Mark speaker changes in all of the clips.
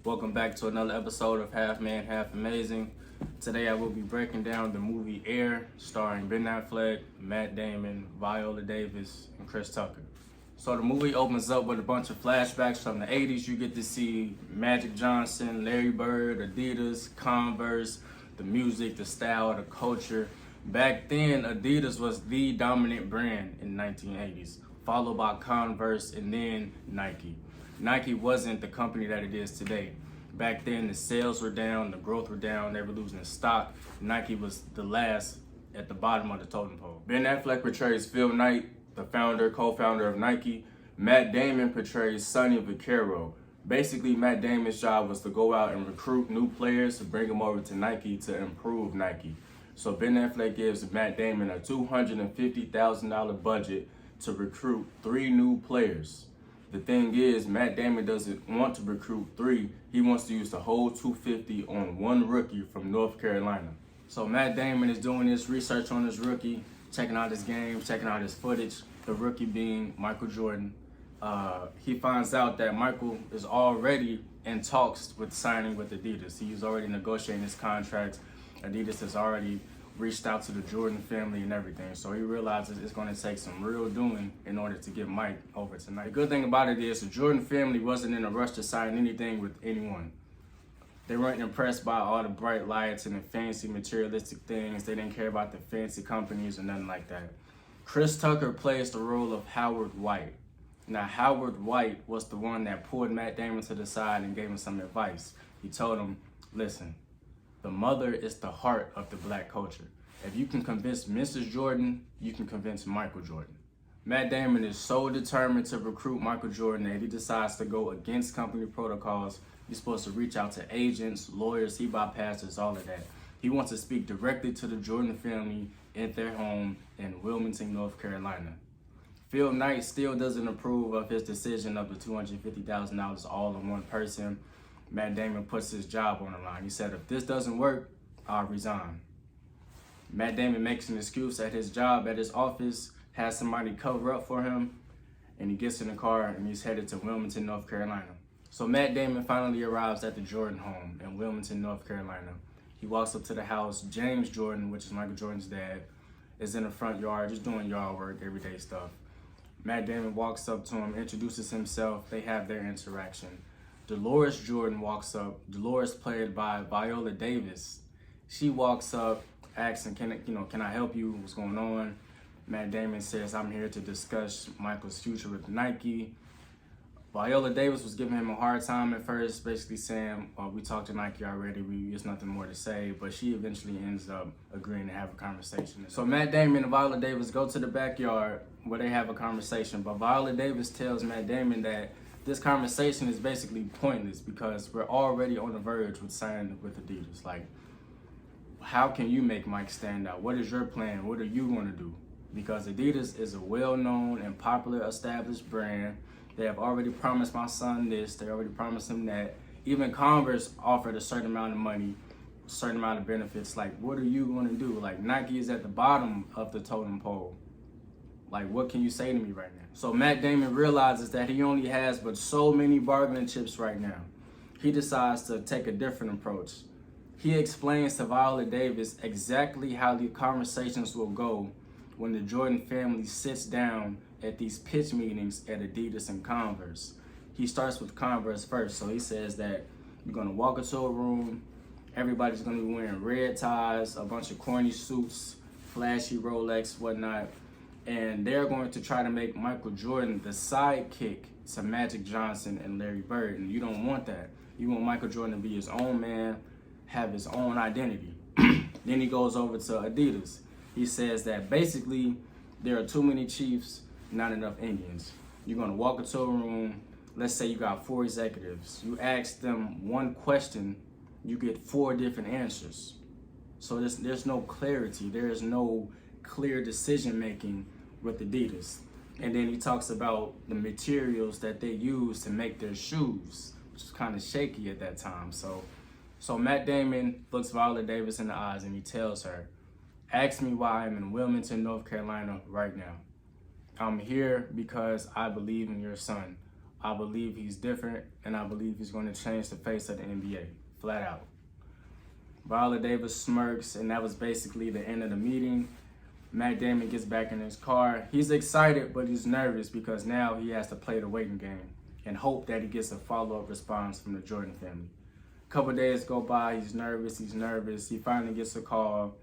Speaker 1: Welcome back to another episode of Half Man, Half Amazing. Today I will be breaking down the movie Air, starring Ben Affleck, Matt Damon, Viola Davis, and Chris Tucker. So the movie opens up with a bunch of flashbacks from the 80s. You get to see Magic Johnson, Larry Bird, Adidas, Converse, the music, the style, the culture. Back then, Adidas was the dominant brand in the 1980s, followed by Converse and then Nike. Nike wasn't the company that it is today. Back then, the sales were down, the growth were down, they were losing stock. Nike was the last at the bottom of the totem pole. Ben Affleck portrays Phil Knight, the co-founder of Nike. Matt Damon portrays Sonny Vaccaro. Basically, Matt Damon's job was to go out and recruit new players to bring them over to Nike to improve Nike. So Ben Affleck gives Matt Damon a $250,000 budget to recruit 3 new players. The thing is, Matt Damon doesn't want to recruit 3. He wants to use the whole $250 on one rookie from North Carolina. So Matt Damon is doing this research on this rookie, checking out his game, checking out his footage, the rookie being Michael Jordan. He finds out that Michael is already in talks with signing with Adidas. He's already negotiating his contracts. Adidas has already reached out to the Jordan family and everything. So he realizes it's going to take some real doing in order to get Mike over tonight. The good thing about it is the Jordan family wasn't in a rush to sign anything with anyone. They weren't impressed by all the bright lights and the fancy materialistic things. They didn't care about the fancy companies or nothing like that. Chris Tucker plays the role of Howard White. Now, Howard White was the one that pulled Matt Damon to the side and gave him some advice. He told him, listen, the mother is the heart of the black culture. If you can convince Mrs. Jordan, you can convince Michael Jordan. Matt Damon is so determined to recruit Michael Jordan that he decides to go against company protocols. He's supposed to reach out to agents, lawyers, he bypasses all of that. He wants to speak directly to the Jordan family at their home in Wilmington, North Carolina. Phil Knight still doesn't approve of his decision of the $250,000 all in one person. Matt Damon puts his job on the line. He said, if this doesn't work, I'll resign. Matt Damon makes an excuse at his job, at his office, has somebody cover up for him, and he gets in the car and he's headed to Wilmington, North Carolina. So Matt Damon finally arrives at the Jordan home in Wilmington, North Carolina. He walks up to the house. James Jordan, which is Michael Jordan's dad, is in the front yard just doing yard work, everyday stuff. Matt Damon walks up to him, introduces himself. They have their interaction. Dolores Jordan walks up. Dolores, played by Viola Davis. She walks up, asking, can I help you? What's going on? Matt Damon says, I'm here to discuss Michael's future with Nike. Viola Davis was giving him a hard time at first, basically saying, we talked to Nike already, there's nothing more to say, but she eventually ends up agreeing to have a conversation. So Matt Damon and Viola Davis go to the backyard where they have a conversation, but Viola Davis tells Matt Damon that this conversation is basically pointless because we're already on the verge with signing with Adidas. Like, how can you make Mike stand out? What is your plan? What are you going to do? Because Adidas is a well-known and popular established brand. They have already promised my son this. They already promised him that. Even Converse offered a certain amount of money, a certain amount of benefits. Like, what are you going to do? Like, Nike is at the bottom of the totem pole. Like, what can you say to me right now? So Matt Damon realizes that he only has but so many bargaining chips right now. He decides to take a different approach. He explains to Viola Davis exactly how the conversations will go when the Jordan family sits down at these pitch meetings at Adidas and Converse. He starts with Converse first. So he says that you're going to walk into a room, everybody's going to be wearing red ties, a bunch of corny suits, flashy Rolex, whatnot, and they're going to try to make Michael Jordan the sidekick to Magic Johnson and Larry Bird, and you don't want that. You want Michael Jordan to be his own man, have his own identity. Then he goes over to Adidas. He says that basically there are too many Chiefs, not enough Indians. You're going to walk into a room, let's say you got 4 executives. You ask them one question, you get 4 different answers. So there's no clarity. There is no clear decision making with Adidas. And then he talks about the materials that they use to make their shoes, which is kind of shaky at that time. So Matt Damon looks Viola Davis in the eyes and he tells her, ask me why I'm in Wilmington, North Carolina right now. I'm here because I believe in your son. I believe he's different, and I believe he's going to change the face of the NBA, flat out. Viola Davis smirks, and that was basically the end of the meeting. Matt Damon gets back in his car. He's excited, but he's nervous because now he has to play the waiting game and hope that he gets a follow-up response from the Jordan family. A couple of days go by, he's nervous. He finally gets a call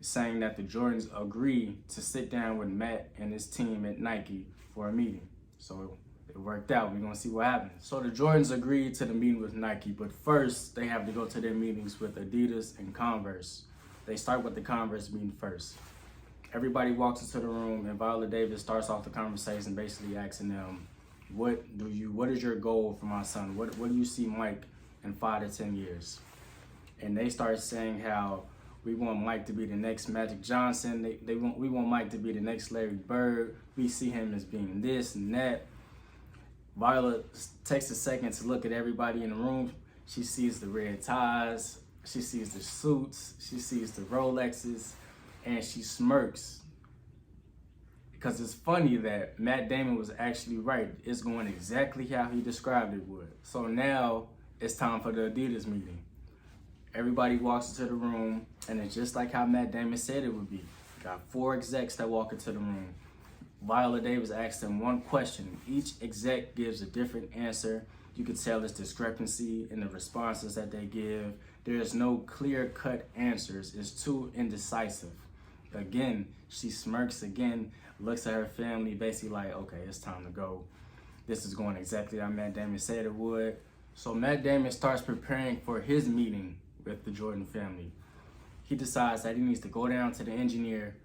Speaker 1: saying that the Jordans agree to sit down with Matt and his team at Nike for a meeting. So it worked out. We're gonna see what happens. So the Jordans agreed to the meeting with Nike, but first they have to go to their meetings with Adidas and Converse. They start with the Converse meeting first. Everybody walks into the room, and Viola Davis starts off the conversation basically asking them, what is your goal for my son? What do you see Mike in 5 to 10 years? And they start saying how we want Mike to be the next Magic Johnson. We want Mike to be the next Larry Bird. We see him as being this and that. Viola takes a second to look at everybody in the room. She sees the red ties. She sees the suits. She sees the Rolexes. And she smirks. Because it's funny that Matt Damon was actually right. It's going exactly how he described it would. So now it's time for the Adidas meeting. Everybody walks into the room, and it's just like how Matt Damon said it would be. Got 4 execs that walk into the room. Viola Davis asks them one question. Each exec gives a different answer. You can tell there's discrepancy in the responses that they give. There's no clear-cut answers. It's too indecisive. Again, she smirks again, looks at her family, basically like, okay, it's time to go. This is going exactly how Matt Damon said it would. So Matt Damon starts preparing for his meeting with the Jordan family. He decides that he needs to go down to the engineer,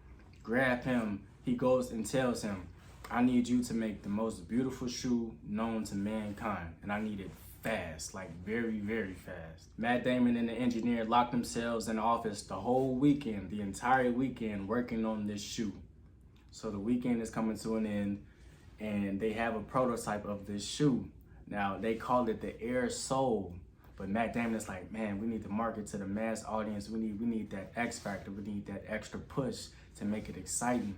Speaker 1: grab him. He goes and tells him, I need you to make the most beautiful shoe known to mankind. And I need it fast, like very, very fast. Matt Damon and the engineer locked themselves in the office the whole weekend, the entire weekend, working on this shoe. So the weekend is coming to an end, and they have a prototype of this shoe. Now, they call it the Air Soul. But Matt Damon is like, man, we need to market to the mass audience. We need that X factor. We need that extra push to make it exciting.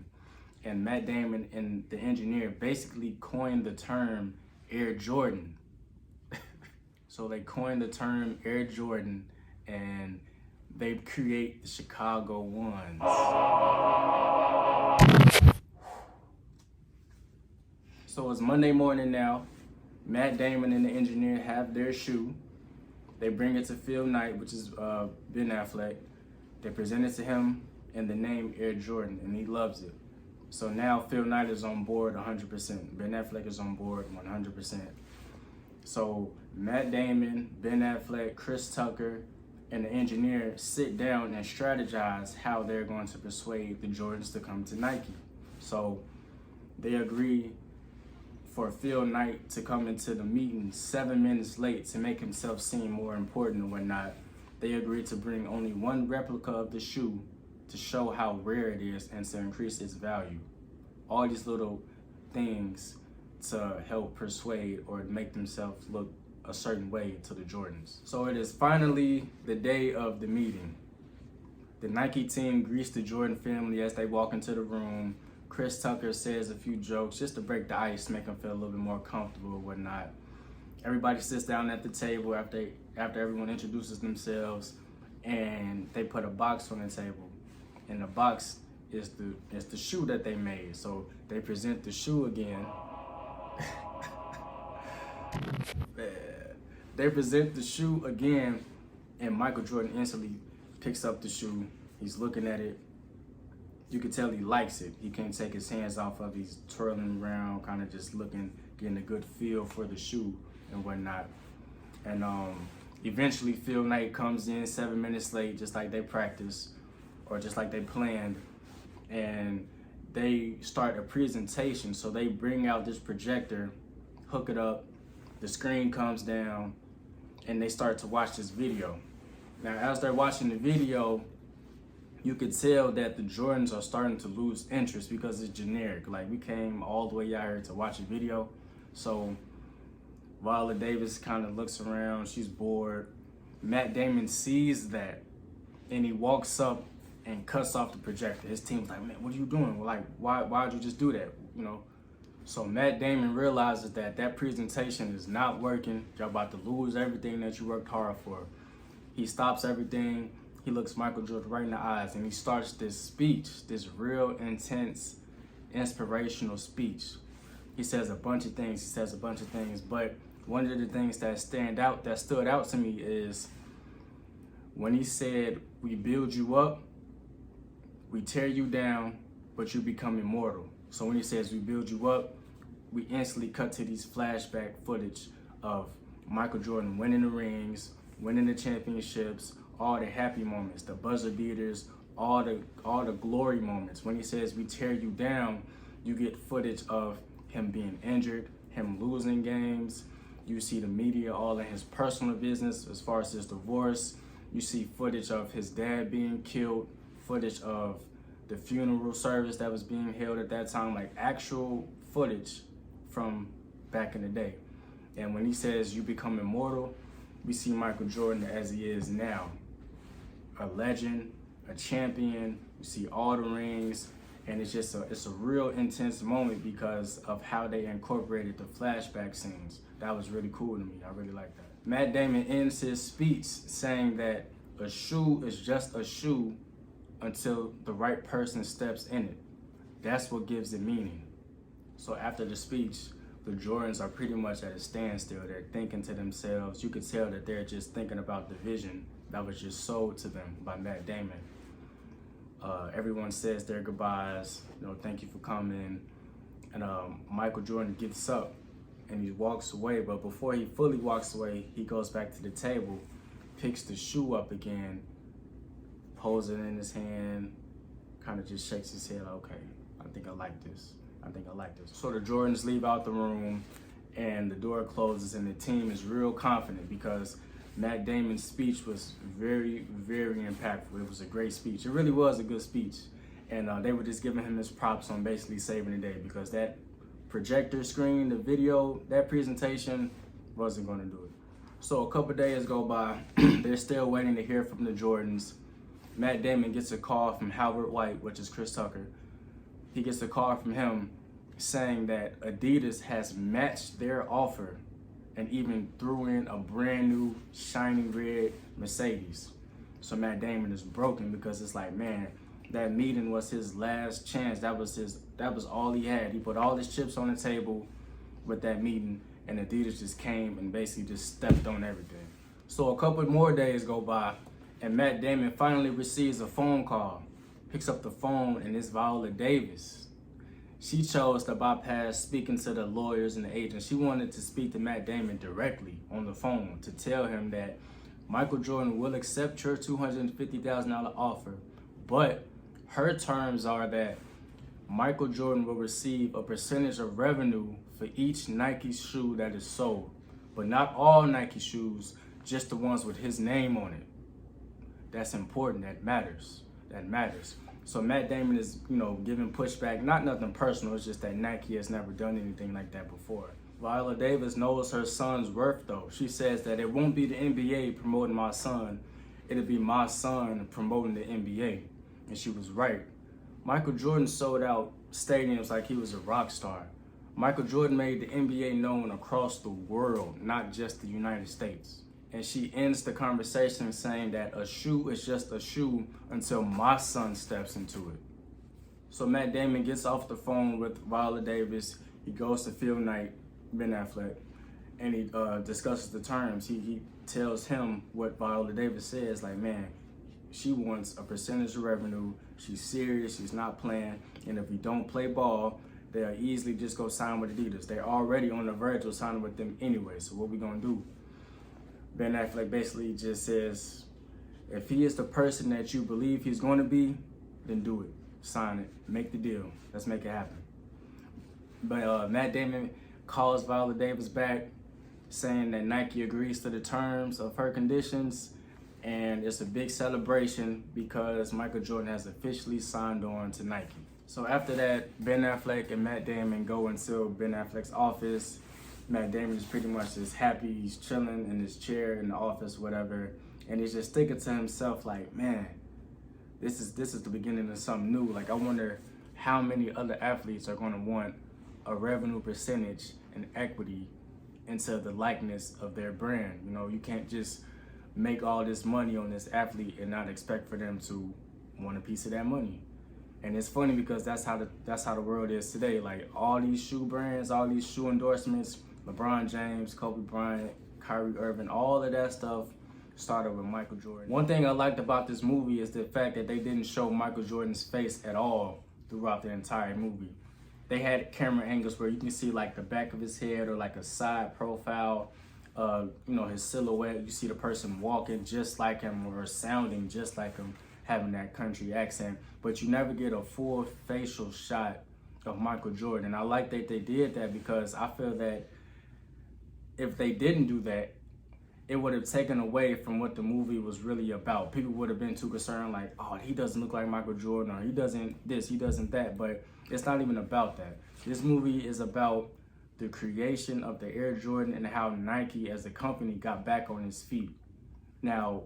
Speaker 1: And Matt Damon and the engineer basically coined the term Air Jordan. So they coined the term Air Jordan, and they create the Chicago ones. So it's Monday morning now. Matt Damon and the engineer have their shoe. They bring it to Phil Knight, which is Ben Affleck. They present it to him in the name Air Jordan, and he loves it. So now Phil Knight is on board 100%. Ben Affleck is on board 100%. So Matt Damon, Ben Affleck, Chris Tucker, and the engineer sit down and strategize how they're going to persuade the Jordans to come to Nike. So they agree for Phil Knight to come into the meeting 7 minutes late to make himself seem more important and whatnot. They agreed to bring only one replica of the shoe to show how rare it is and to increase its value. All these little things to help persuade or make themselves look a certain way to the Jordans. So it is finally the day of the meeting. The Nike team greets the Jordan family as they walk into the room. Chris Tucker says a few jokes just to break the ice, make them feel a little bit more comfortable or whatnot. Everybody sits down at the table after everyone introduces themselves, and they put a box on the table. And the box is the shoe that they made. So they present the shoe again. They present the shoe again, and Michael Jordan instantly picks up the shoe. He's looking at it. You can tell he likes it. He can't take his hands off of it. He's twirling around, kind of just looking, getting a good feel for the shoe and whatnot. And eventually Phil Knight comes in 7 minutes late, just like they practiced, or just like they planned. And they start a presentation. So they bring out this projector, hook it up, the screen comes down, and they start to watch this video. Now, as they're watching the video, you could tell that the Jordans are starting to lose interest because it's generic. Like, we came all the way out here to watch a video. So Viola Davis kind of looks around, she's bored. Matt Damon sees that, and he walks up and cuts off the projector. His team's like, man, what are you doing? Like, why'd you just do that? You know, So Matt Damon realizes that that presentation is not working. Y'all about to lose everything that you worked hard for. He stops everything. He looks Michael Jordan right in the eyes and he starts this speech, this real intense, inspirational speech. He says a bunch of things, but one of the things that stood out to me is when he said, "We build you up, we tear you down, but you become immortal." So when he says we build you up, we instantly cut to these flashback footage of Michael Jordan winning the rings, winning the championships, all the happy moments, the buzzer beaters, all the glory moments. When he says we tear you down, you get footage of him being injured, him losing games. You see the media all in his personal business as far as his divorce. You see footage of his dad being killed, footage of the funeral service that was being held at that time, like actual footage from back in the day. And when he says you become immortal, we see Michael Jordan as he is now. A legend, a champion, you see all the rings, and it's a real intense moment because of how they incorporated the flashback scenes. That was really cool to me. I really like that. Matt Damon ends his speech saying that a shoe is just a shoe until the right person steps in it. That's what gives it meaning. So after the speech, the Jordans are pretty much at a standstill. They're thinking to themselves. You could tell that they're just thinking about the vision that was just sold to them by Matt Damon. Everyone says their goodbyes, thank you for coming. And Michael Jordan gets up and he walks away. But before he fully walks away, he goes back to the table, picks the shoe up again, holds it in his hand, kind of just shakes his head, okay, I think I like this. So the Jordans leave out the room and the door closes and the team is real confident because Matt Damon's speech was very, very impactful. It was a great speech. It really was a good speech. And they were just giving him his props on basically saving the day because that projector screen, the video, that presentation wasn't going to do it. So a couple days go by. They're still waiting to hear from the Jordans. Matt Damon gets a call from Howard White, which is Chris Tucker. He gets a call from him saying that Adidas has matched their offer and even threw in a brand new shiny red Mercedes. So Matt Damon is broken because it's like, man, that meeting was his last chance. That was all he had. He put all his chips on the table with that meeting, and Adidas just came and basically just stepped on everything. So a couple more days go by, and Matt Damon finally receives a phone call. Picks up the phone, and it's Viola Davis. She chose to bypass speaking to the lawyers and the agents. She wanted to speak to Matt Damon directly on the phone to tell him that Michael Jordan will accept your $250,000 offer, but her terms are that Michael Jordan will receive a percentage of revenue for each Nike shoe that is sold, but not all Nike shoes, just the ones with his name on it. That's important. That matters. So Matt Damon is, giving pushback, not nothing personal, it's just that Nike has never done anything like that before. Viola Davis knows her son's worth though. She says that it won't be the NBA promoting my son, it'll be my son promoting the NBA. And she was right. Michael Jordan sold out stadiums like he was a rock star. Michael Jordan made the NBA known across the world, not just the United States. And she ends the conversation saying that a shoe is just a shoe until my son steps into it. So Matt Damon gets off the phone with Viola Davis. He goes to Phil Knight, Ben Affleck, and he discusses the terms. He tells him what Viola Davis says, like, man, she wants a percentage of revenue. She's serious. She's not playing. And if we don't play ball, they'll easily just go sign with Adidas. They're already on the verge of signing with them anyway. So what we gonna do? Ben Affleck basically just says, if he is the person that you believe he's going to be, then do it. Sign it. Make the deal. Let's make it happen. But Matt Damon calls Viola Davis back saying that Nike agrees to the terms of her conditions, and it's a big celebration because Michael Jordan has officially signed on to Nike. So after that, Ben Affleck and Matt Damon go into Ben Affleck's office. Matt Damon is pretty much just happy. He's chilling in his chair in the office, whatever. And he's just thinking to himself like, man, this is the beginning of something new. Like, I wonder how many other athletes are going to want a revenue percentage and equity into the likeness of their brand. You know, you can't just make all this money on this athlete and not expect for them to want a piece of that money. And it's funny because that's how the world is today. Like all these shoe brands, all these shoe endorsements, LeBron James, Kobe Bryant, Kyrie Irving, all of that stuff started with Michael Jordan. One thing I liked about this movie is the fact that they didn't show Michael Jordan's face at all throughout the entire movie. They had camera angles where you can see like the back of his head or like a side profile, you know, his silhouette. You see the person walking just like him or sounding just like him, having that country accent, but you never get a full facial shot of Michael Jordan. And I like that they did that because I feel that if they didn't do that, it would have taken away from what the movie was really about. People would have been too concerned like, oh, he doesn't look like Michael Jordan, or he doesn't this, he doesn't that, but it's not even about that. This movie is about the creation of the Air Jordan and how Nike as a company got back on its feet. Now,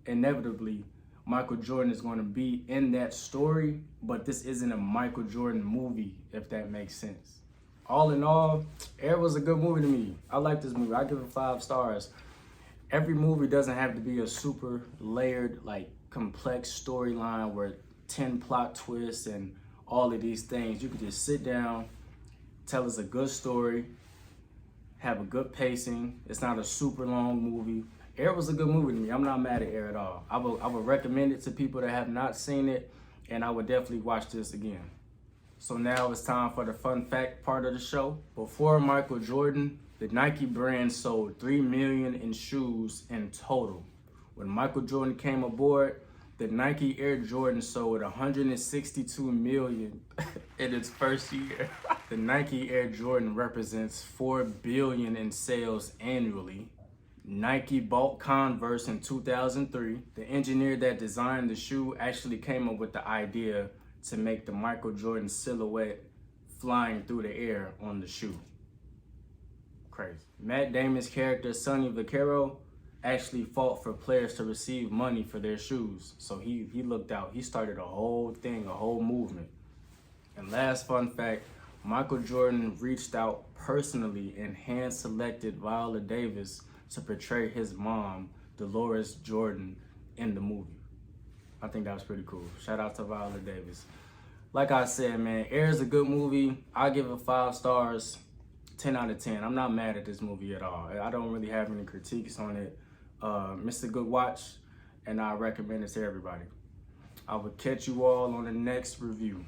Speaker 1: inevitably, Michael Jordan is going to be in that story, but this isn't a Michael Jordan movie, if that makes sense. All in all, Air was a good movie to me. I like this movie. I give it 5 stars. Every movie doesn't have to be a super layered, like complex storyline where 10 plot twists and all of these things. You can just sit down, tell us a good story, have a good pacing. It's not a super long movie. Air was a good movie to me. I'm not mad at Air at all. I would recommend it to people that have not seen it, and I would definitely watch this again. So now it's time for the fun fact part of the show. Before Michael Jordan, the Nike brand sold 3 million in shoes in total. When Michael Jordan came aboard, the Nike Air Jordan sold 162 million in its first year. The Nike Air Jordan represents 4 billion in sales annually. Nike bought Converse in 2003. The engineer that designed the shoe actually came up with the idea to make the Michael Jordan silhouette flying through the air on the shoe. Crazy. Matt Damon's character, Sonny Vaccaro, actually fought for players to receive money for their shoes. So he looked out. He started a whole thing, a whole movement. And last fun fact, Michael Jordan reached out personally and hand-selected Viola Davis to portray his mom, Dolores Jordan, in the movie. I think that was pretty cool. Shout out to Viola Davis. Like I said, man, Air is a good movie. I give it 5 stars, 10 out of 10. I'm not mad at this movie at all. I don't really have any critiques on it. It's a good watch, and I recommend it to everybody. I will catch you all on the next review.